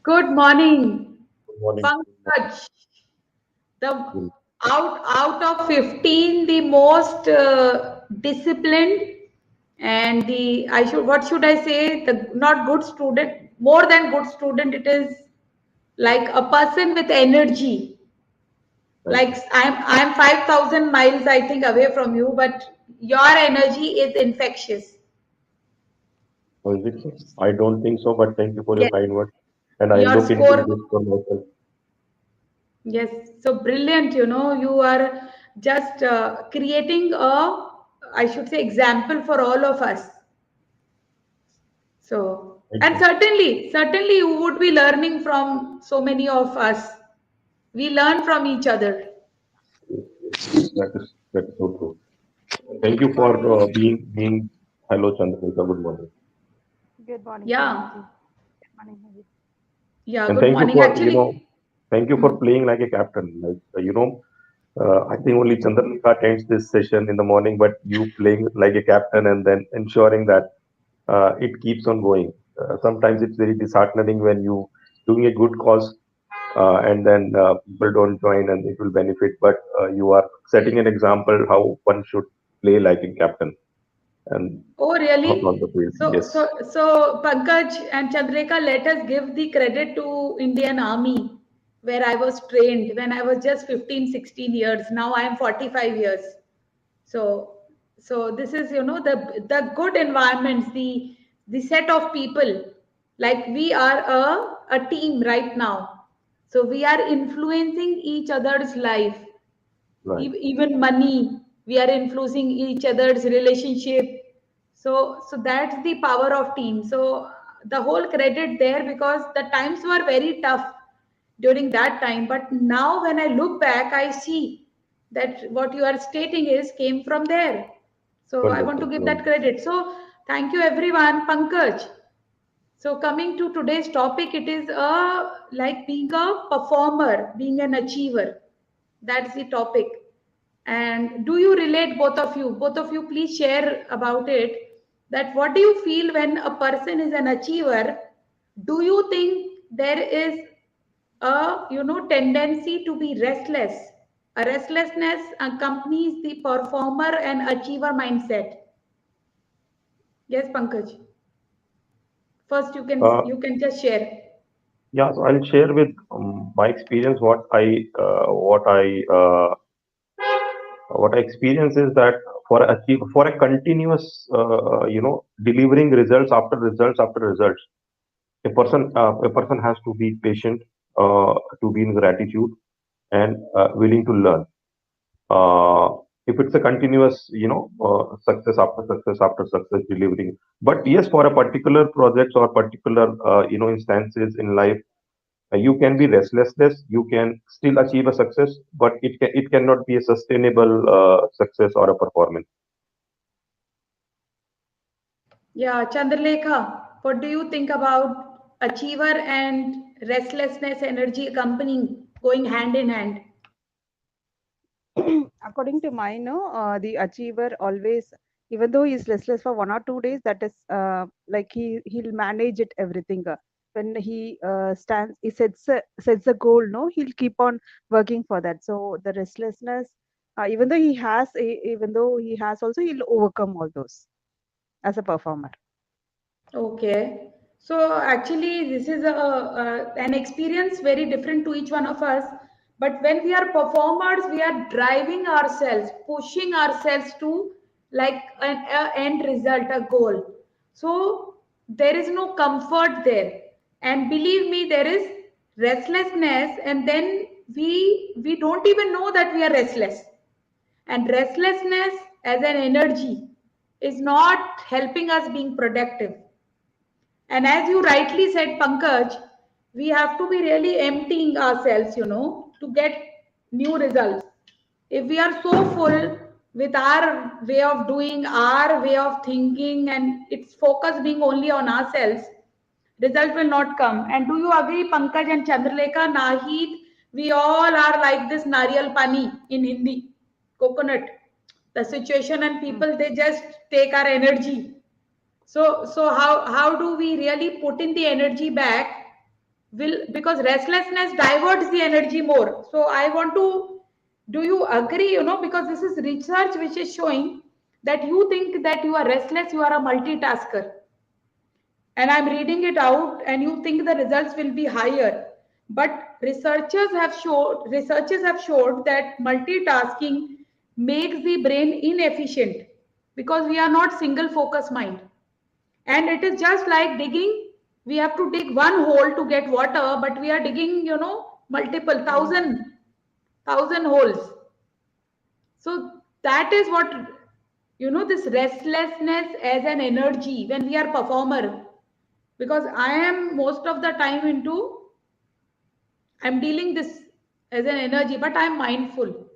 Good morning, Good morning. Pankaj. The out of 15, the most disciplined and the I should what should I say? The not good student, more than good student. It is like a person with energy. Thank Like you. I'm 5,000 miles I think away from you, but your energy is infectious. Oh, is it so? I don't think so, but thank you for your Yes, kind words. And I'll your look into score. this for myself. Yes, so brilliant. You are just creating I should say, example for all of us. So, Thank and you. certainly you would be learning from so many of us. We learn from each other. That is so true. Thank you for being. Hello, Chandrika. Good morning. Good morning, Yeah, Priyanka ji. Good morning, Hari. yeah, And good thank you morning. for Actually, thank you for hmm. playing like a captain. I think only Chandrika attends this session in the morning, but you playing like a captain and then ensuring that it keeps on going. Sometimes it's very disheartening when you doing a good cause and then people don't join and it will benefit. But you are setting an example how one should play like a captain and Oh, on really? the field. So, Yes, so, so Pankaj and Chandrika, let us give the credit to Indian Army, where I was trained when I was just 15, 16 years. Now I am 45 years. So, so this is, the good environments, the set of people. Like we are a team right now. So we are influencing each other's life, right. even money. We are influencing each other's relationship. So that's the power of team. So the whole credit there, because the times were very tough during that time, but now when I look back I see that what you are stating is came from there. So I want to Wonderful, give that wonderful. credit. So thank you everyone. Pankaj, so coming to today's topic, it is like being a performer, being an achiever. That's the topic. And do you relate, both of you? Both of you, please share about it. That what do you feel when a person is an achiever? Do you think there is a tendency to be restless? A restlessness accompanies the performer and achiever mindset. Yes, Pankaj. First, Uh, you can just share. yeah, so I'll share with my experience what I experience is that for a continuous delivering results after results, a person has to be patient, to be in gratitude and willing to learn. If it's a continuous, success after success after success delivering. But yes, for a particular projects or particular, instances in life, you can be restlessness. You can still achieve a success, but it cannot be a sustainable success or a performance. Yeah, Chandralekha, what do you think about achiever and restlessness energy accompanying going hand in hand? According to my no, the achiever always, even though he's restless for 1 or 2 days, that is like he'll manage it everything. When he stands, he sets a goal. No, he'll keep on working for that. So the restlessness, even though he has also, he'll overcome all those as a performer. Okay. So actually, this is an experience very different to each one of us. But when we are performers, we are driving ourselves, pushing ourselves to like an end result, a goal. So there is no comfort there. And believe me, there is restlessness, and then we don't even know that we are restless. And restlessness as an energy is not helping us being productive. And as you rightly said, Pankaj, we have to be really emptying ourselves, to get new results. If we are so full with our way of doing, our way of thinking, and its focus being only on ourselves, result will not come. And do you agree, Pankaj and Chandralekha, Nahid, we all are like this nariyal pani in Hindi, coconut. The situation and Mm. people, they just take our energy. So how do we really put in the energy back will, because restlessness diverts the energy more. So I want to, do you agree, because this is research which is showing that you think that you are restless, you are a multitasker, and I'm reading it out, and you think the results will be higher. But researchers have showed that multitasking makes the brain inefficient because we are not single focus mind. And it is just like digging. We have to dig one hole to get water, but we are digging, multiple thousand holes. So that is what, this restlessness as an energy when we are performer, because I am most of the time into, I'm dealing this as an energy, but I'm mindful.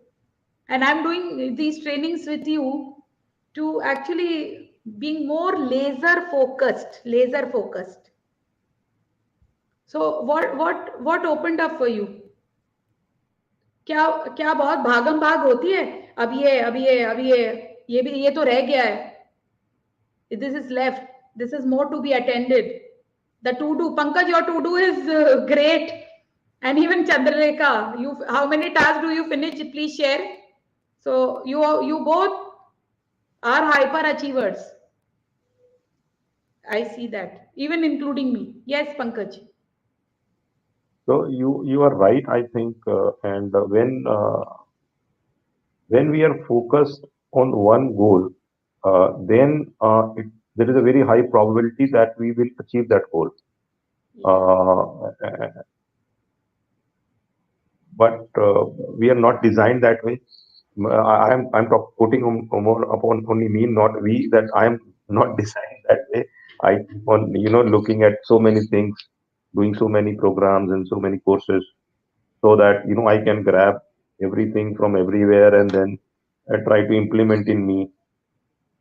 And I'm doing these trainings with you to actually being more laser focused, laser focused. So what opened up for you? क्या क्या बहुत भागम भाग होती है, अब ये तो रह गया है, this is left, this is more to be attended. The to do, Pankaj, your to do is great. And even Chandralekha, you, how many tasks do you finish, please share. So you both are hyper achievers, I see that, even including me. Yes, Pankaj. So you are right, I think, and when we are focused on one goal, then there is a very high probability that we will achieve that goal. Yeah. But we are not designed that way. I'm putting more upon only me, not we, that I am not designed that way. I keep on looking at so many things, doing so many programs and so many courses, so that I can grab everything from everywhere and then try to implement in me.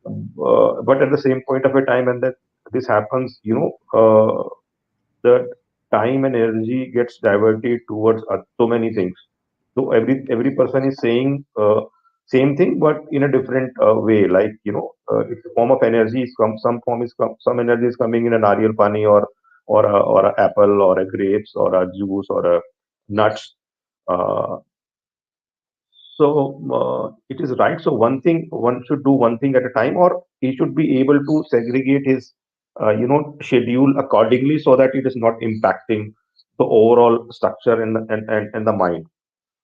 But at the same point of a time, and that this happens, the time and energy gets diverted towards so many things. So every person is saying same thing, but in a different way. Like it's a form of energy. Some energy is coming in a nariyal pani, or a apple, or a grapes, or a juice, or a nuts. Uh, it is right. So one should do one thing at a time, or he should be able to segregate his, schedule accordingly, so that it is not impacting the overall structure and the mind.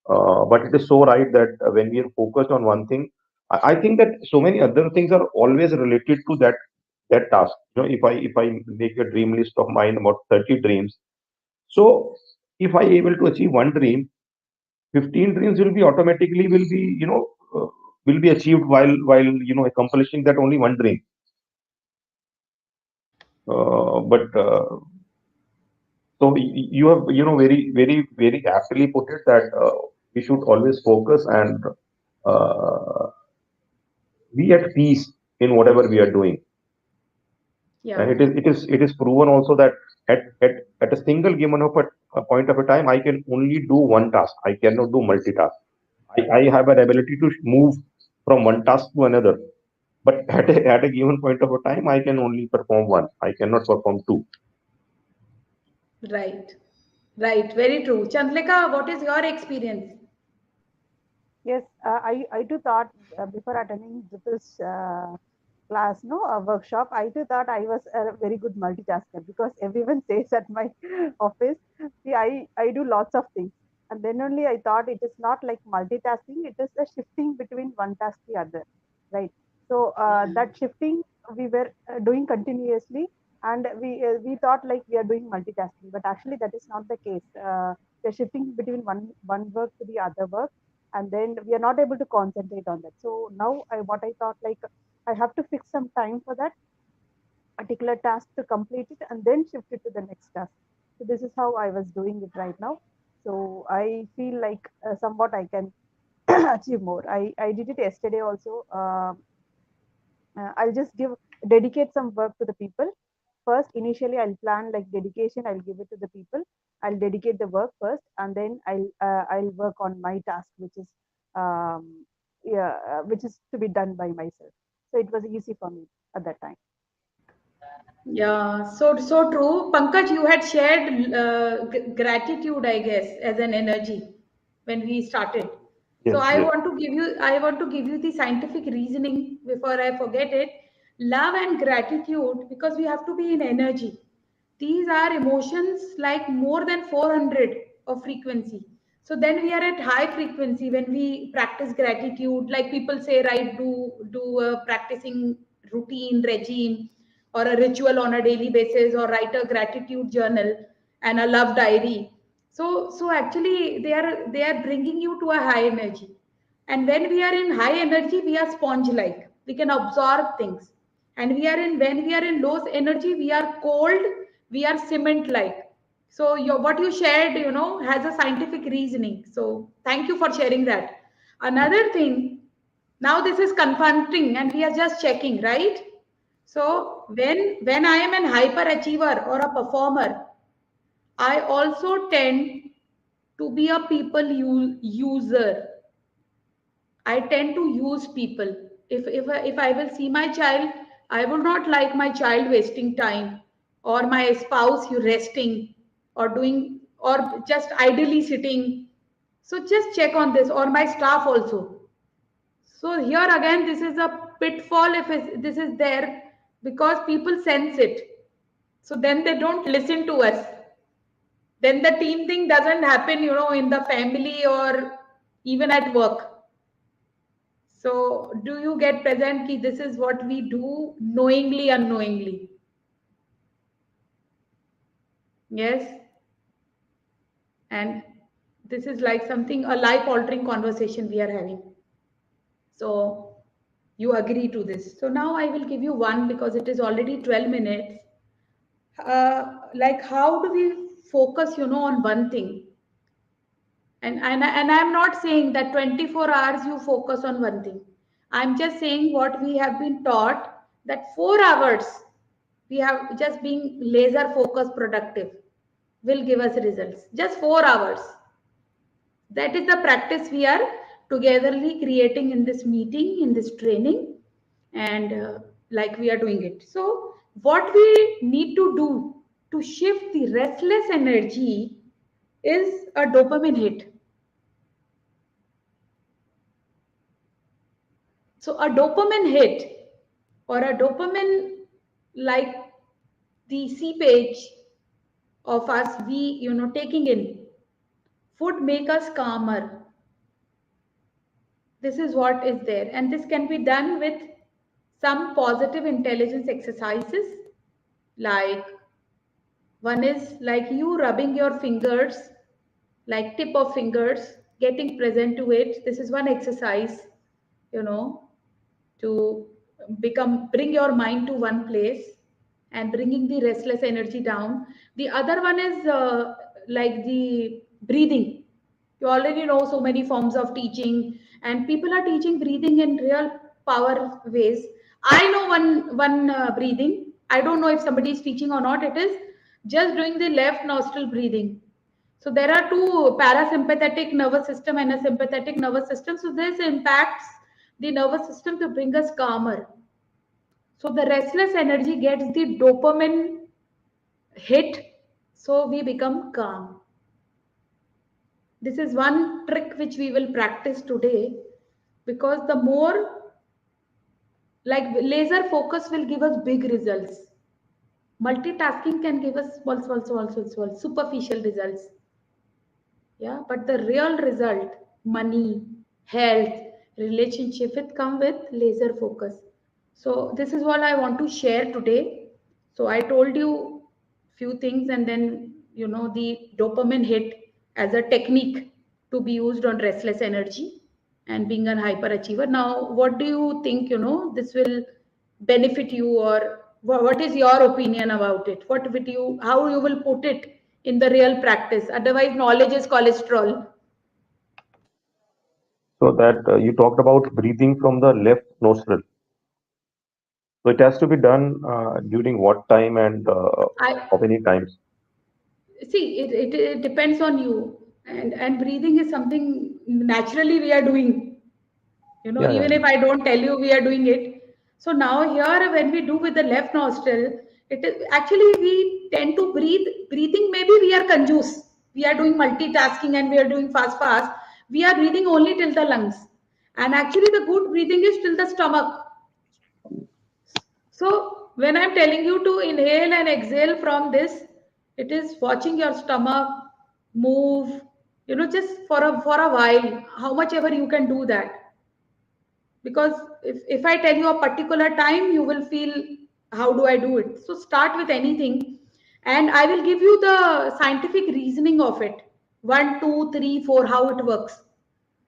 But it is so right that when we are focused on one thing, I think that so many other things are always related to that task. If I make a dream list of mine about 30 dreams, so if I able to achieve one dream, 15 dreams will be automatically will be achieved while accomplishing that only one dream. But so you have very very very aptly put it that we should always focus and uh, be at peace in whatever we are doing. Yeah. And it is proven also that at a single given of a point of a time, I can only do one task. I cannot do multitask. I have an ability to move from one task to another, but at a given point of a time, I can only perform one. I cannot perform two. Right. Right. Very true. Chandlika, what is your experience? Yes, I too thought before attending this class, no, a workshop, I too thought I was a very good multitasker because everyone says at my office, see, I do lots of things. And then only I thought it is not like multitasking, it is a shifting between one task to the other, right? So that shifting we were doing continuously, and we thought like we are doing multitasking, but actually that is not the case. We're shifting between one work to the other work, and then we are not able to concentrate on that. So now what I thought, like I have to fix some time for that particular task to complete it and then shift it to the next task. So this is how I was doing it right now. So I feel like somewhat I can achieve more. I did it yesterday also. I'll just dedicate some work to the people first. Initially I'll plan like dedication, I'll give it to the people, I'll dedicate the work first, and then I'll work on my task, which is which is to be done by myself. So it was easy for me at that time. Yeah, so true. Pankaj, you had shared gratitude, I guess, as an energy when we started. So Yes, yes. I want to give you the scientific reasoning before I forget it. Love and gratitude, because we have to be in energy. These are emotions like more than 400 of frequency. So then we are at high frequency when we practice gratitude. Like people say, right, do a practicing routine regime or a ritual on a daily basis, or write a gratitude journal and a love diary. So actually they are bringing you to a high energy. And when we are in high energy, we are sponge like, we can absorb things. And when we are in low energy, we are cold, we are cement like. So what you shared, has a scientific reasoning. So thank you for sharing that. Another thing, now this is confronting and we are just checking, right? So when I am an hyperachiever or a performer, I also tend to be a user. I tend to use people. If I will see my child, I would not like my child wasting time, or my spouse you resting, or doing, or just idly sitting. So just check on this, or my staff also. So here again, this is a pitfall if this is there, because people sense it. So then they don't listen to us. Then the team thing doesn't happen, in the family or even at work. So do you get present ki this is what we do knowingly, unknowingly? Yes. And this is like something, a life altering conversation we are having. So you agree to this. So now I will give you one, because it is already 12 minutes. Like how do we focus, on one thing? And I'm not saying that 24 hours you focus on one thing. I'm just saying what we have been taught, that 4 hours we have just being laser focused productive will give us results. Just 4 hours. That is the practice we are togetherly creating in this meeting, in this training, and like we are doing it. So, what we need to do to shift the restless energy is a dopamine hit. So, a dopamine hit, or a dopamine, like the seepage of us, we, taking in food, make us calmer. This is what is there, and this can be done with some positive intelligence exercises. Like, one is like you rubbing your fingers, like tip of fingers, getting present to it. This is one exercise, you know to bring your mind to one place and bringing the restless energy down. The other one is like the breathing. You already know so many forms of teaching, and people are teaching breathing in real power ways. I know one breathing. I don't know if somebody is teaching or not. It is just doing the left nostril breathing. So there are two, parasympathetic nervous system and a sympathetic nervous system. So this impacts the nervous system to bring us calmer. So the restless energy gets the dopamine hit, so we become calm. This is one trick which we will practice today, because the more, like, laser focus will give us big results. Multitasking can give us small superficial results. Yeah, but the real result, money, health, relationship, it come with laser focus. So this is what I want to share today. So I told you few things, and then the dopamine hit as a technique to be used on restless energy and being a hyperachiever. Now, what do you think? This will benefit you, or what is your opinion about it? What would you, how you will put it in the real practice? Otherwise, knowledge is cholesterol. So that you talked about breathing from the left nostril. So it has to be done during what time and I how many times? see it depends on you, and breathing is something naturally we are doing. Yeah, yeah. Even if I don't tell you, we are doing it. So now here, when we do with the left nostril, It is actually we tend to breathing. Maybe we are conjuice. We are doing multitasking and we are doing fast. We are breathing only till the lungs. And actually the good breathing is till the stomach. So when I'm telling you to inhale and exhale from this, it is watching your stomach move, just for a while, how much ever you can do that. Because if I tell you a particular time, you will feel, how do I do it? So start with anything, and I will give you the scientific reasoning of it. 1, 2, 3, 4, how it works.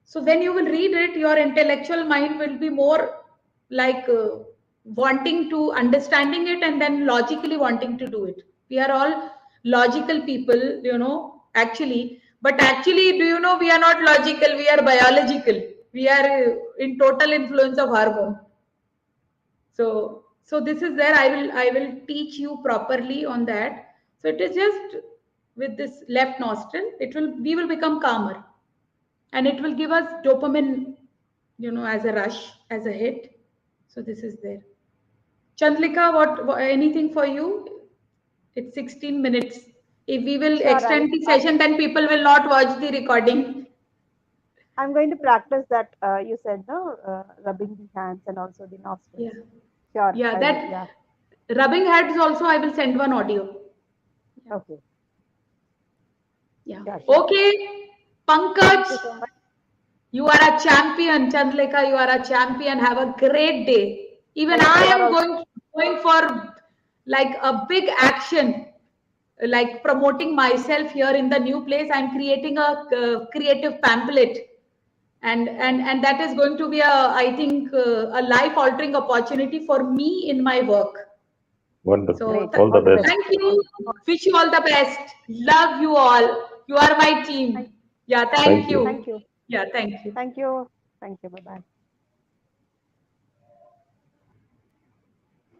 So when you will read it, your intellectual mind will be more like wanting to understanding it, and then logically wanting to do it. We are all logical people, actually. But actually, do you know, we are not logical, we are biological. We are in total influence of hormone. So this is there. I will teach you properly on that. So it is just with this left nostril, we will become calmer, and it will give us dopamine, as a rush, as a hit. So this is there. Chandlika, what anything for you? It's 16 minutes. If we will Sure, extend the session, then people will not watch the recording. I'm going to practice that you said, no, rubbing the hands and also the nostrils. Yeah. Sure. Yeah, I that will, yeah. rubbing hands also, I will send one audio. Okay. Yeah. Yeah, sure. Okay, Thank Pankaj, you so much. you are a champion. Chandlika, you are a champion. Have a great day. Even Thank I you. am going for like a big action, like promoting myself here in the new place. I'm creating a creative pamphlet, and that is going to be I think a life altering opportunity for me in my work. Wonderful. So Great. All the All the best. best. thank you. Wish you all the best. Love you all. You are my team. Thank, Yeah, Thank thank you. you. thank you. Yeah, thank you. Thank you. Thank you. Bye-bye.